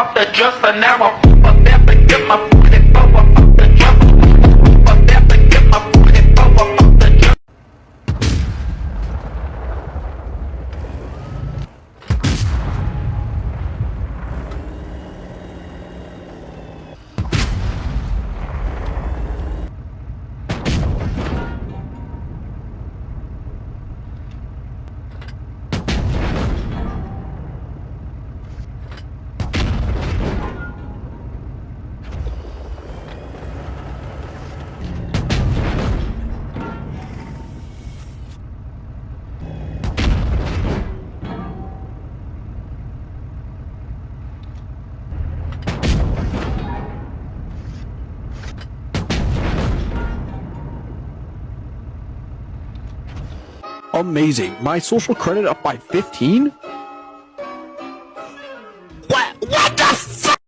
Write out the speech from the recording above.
off the dresser, now I'm up there to get my booty over off the dresser. Up there to get my booty over off the dresser. Amazing. My social credit up by 15?